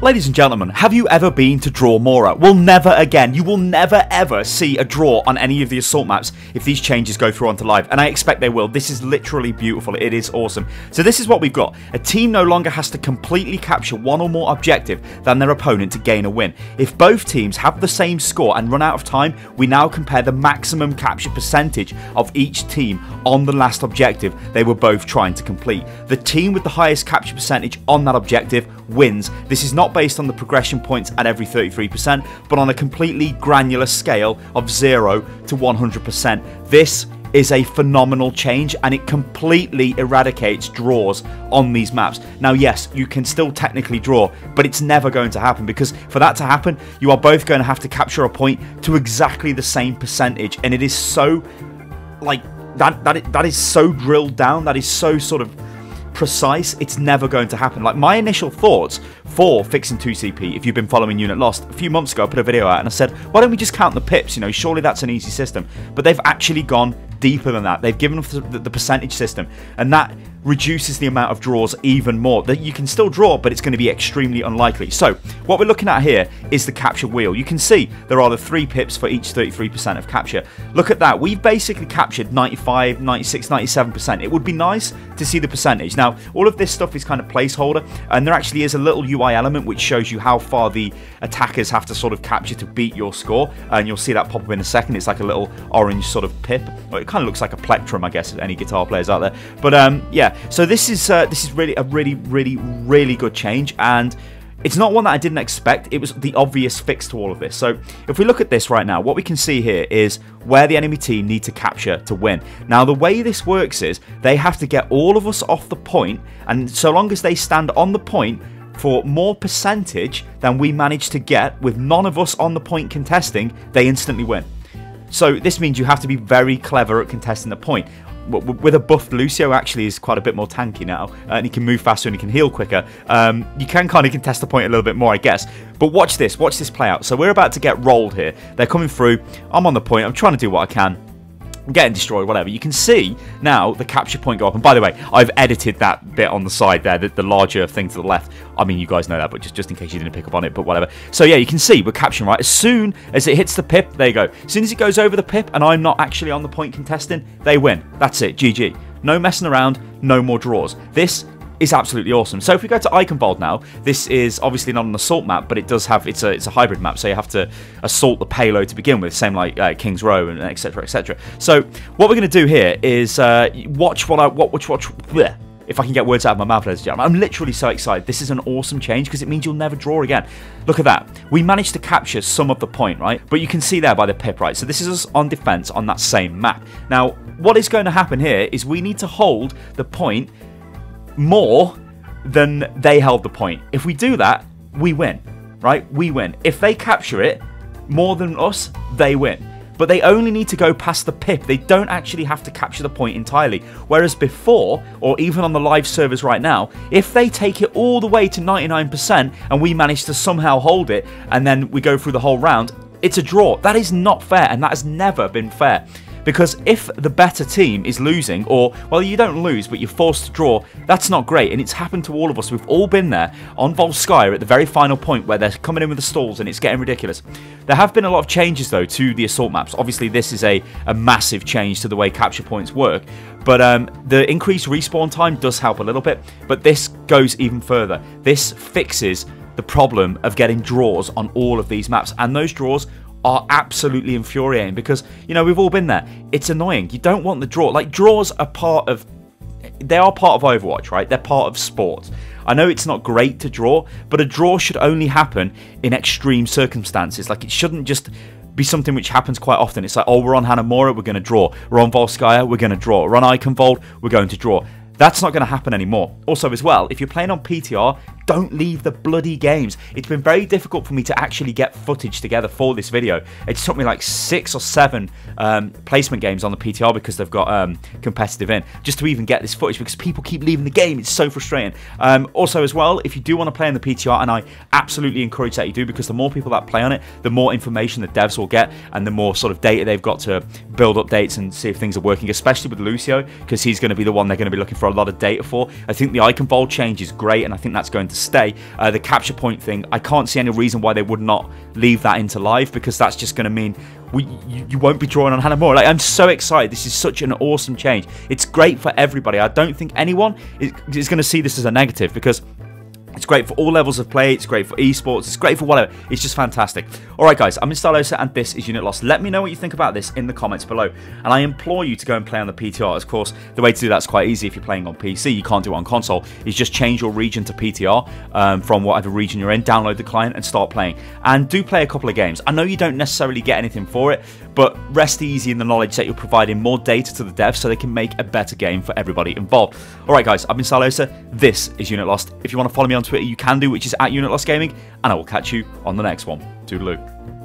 Ladies and gentlemen, have you ever been to Draw Mora? Well, never again. You will never ever see a draw on any of the assault maps if these changes go through onto live, and I expect they will. This is literally beautiful. It is awesome. So this is what we've got. A team no longer has to completely capture one or more objective than their opponent to gain a win. If both teams have the same score and run out of time, we now compare the maximum capture percentage of each team on the last objective they were both trying to complete. The team with the highest capture percentage on that objective wins. This is not based on the progression points at every 33%, but on a completely granular scale of 0 to 100%. This is a phenomenal change, and it completely eradicates draws on these maps. Now, yes, you can still technically draw, but it's never going to happen, because for that to happen, you are both going to have to capture a point to exactly the same percentage, and it is so, like, that is so drilled down, that is so sort of precise, it's never going to happen. Like, my initial thoughts for fixing 2CP, if you've been following Unit Lost, a few months ago I put a video out and I said, why don't we just count the pips, you know, surely that's an easy system. But they've actually gone deeper than that. They've given us the percentage system, and that reduces the amount of draws even more. That you can still draw, but it's going to be extremely unlikely. So what we're looking at here is the capture wheel. You can see there are the 3 pips for each 33% of capture. Look at that. We've basically captured 95, 96, 97%. It would be nice to see the percentage. Now, all of this stuff is kind of placeholder, and there actually is a little UI element which shows you how far the attackers have to sort of capture to beat your score, and you'll see that pop up in a second. It's like a little orange sort of pip. Well, it kind of looks like a plectrum, I guess, any guitar players out there. But yeah, so this is really a really good change, and it's not one that I didn't expect. It was the obvious fix to all of this. So if we look at this right now, what we can see here is where the enemy team need to capture to win. Now, the way this works is they have to get all of us off the point, and so long as they stand on the point for more percentage than we manage to get with none of us on the point contesting, they instantly win. So this means you have to be very clever at contesting the point. With a buffed Lucio, actually is quite a bit more tanky now, and he can move faster and he can heal quicker. You can kind of contest the point a little bit more, I guess. But watch this play out. So we're about to get rolled here. They're coming through. I'm on the point. I'm trying to do what I can. I'm getting destroyed, whatever. You can see now the capture point go up. And by the way, I've edited that bit on the side there, the larger thing to the left. I mean, you guys know that, but just in case you didn't pick up on it, but whatever. So yeah, you can see we're capturing, right? As soon as it hits the pip, there you go. As soon as it goes over the pip and I'm not actually on the point contesting, they win. That's it, GG. No messing around, no more draws. This is absolutely awesome. So if we go to Eichenwald now, this is obviously not an assault map, but it does have, it's a hybrid map, so you have to assault the payload to begin with, same like King's Row and etc, etc. So what we're going to do here is watch bleh, if I can get words out of my mouth, ladies and gentlemen. I'm literally so excited. This is an awesome change because it means you'll never draw again. Look at that. We managed to capture some of the point, right? But you can see there by the pip, right? So this is us on defense on that same map. Now, what is going to happen here is we need to hold the point more than they held the point. If we do that, we win, right? We win. If they capture it more than us, they win. But they only need to go past the pip. They don't actually have to capture the point entirely. Whereas before, or even on the live servers right now, if they take it all the way to 99% and we manage to somehow hold it and then we go through the whole round, it's a draw. That is not fair, and that has never been fair. Because if the better team is losing, or, well, you don't lose, but you're forced to draw, that's not great. And it's happened to all of us. We've all been there on Volskaya at the very final point where they're coming in with the stalls and it's getting ridiculous. There have been a lot of changes, though, to the assault maps. Obviously, this is a massive change to the way capture points work. But the increased respawn time does help a little bit. But this goes even further. This fixes the problem of getting draws on all of these maps. And those draws are absolutely infuriating because, you know, we've all been there. It's annoying. You don't want the draw. Like, draws are part of... They are part of Overwatch, right? They're part of sport. I know it's not great to draw, but a draw should only happen in extreme circumstances. Like, it shouldn't just be something which happens quite often. It's like, oh, we're on Hanamura, we're going to draw. We're on Volskaya, we're going to draw. We're on Eichenwald, we're going to draw. That's not going to happen anymore. Also, as well, if you're playing on PTR, don't leave the bloody games. It's been very difficult for me to actually get footage together for this video. It took me like 6 or 7 placement games on the PTR because they've got competitive in, just to even get this footage, because people keep leaving the game. It's so frustrating. Also, as well, if you do want to play in the PTR, and I absolutely encourage that you do, because the more people that play on it, the more information the devs will get, and the more sort of data they've got to build updates and see if things are working, especially with Lucio, because he's going to be the one they're going to be looking for a a lot of data for. I think the icon vault change is great, and I think that's going to stay. The capture point thing, I can't see any reason why they would not leave that into live, because that's just going to mean you won't be drawing on Hanamura. Like, I'm so excited. This is such an awesome change. It's great for everybody. I don't think anyone is going to see this as a negative, because it's great for all levels of play. It's great for esports. It's great for whatever. It's just fantastic. Alright guys, I'm Instalosa and this is Unit Lost. Let me know what you think about this in the comments below. And I implore you to go and play on the PTR. Of course, the way to do that's quite easy if you're playing on PC. You can't do it on console. Is just change your region to PTR from whatever region you're in. Download the client and start playing. And do play a couple of games. I know you don't necessarily get anything for it, but rest easy in the knowledge that you're providing more data to the devs so they can make a better game for everybody involved. Alright guys, I've been Instalosa. This is Unit Lost. If you want to follow me on Twitter, you can do, which is @UnitLostGaming, and I will catch you on the next one. Toodaloo.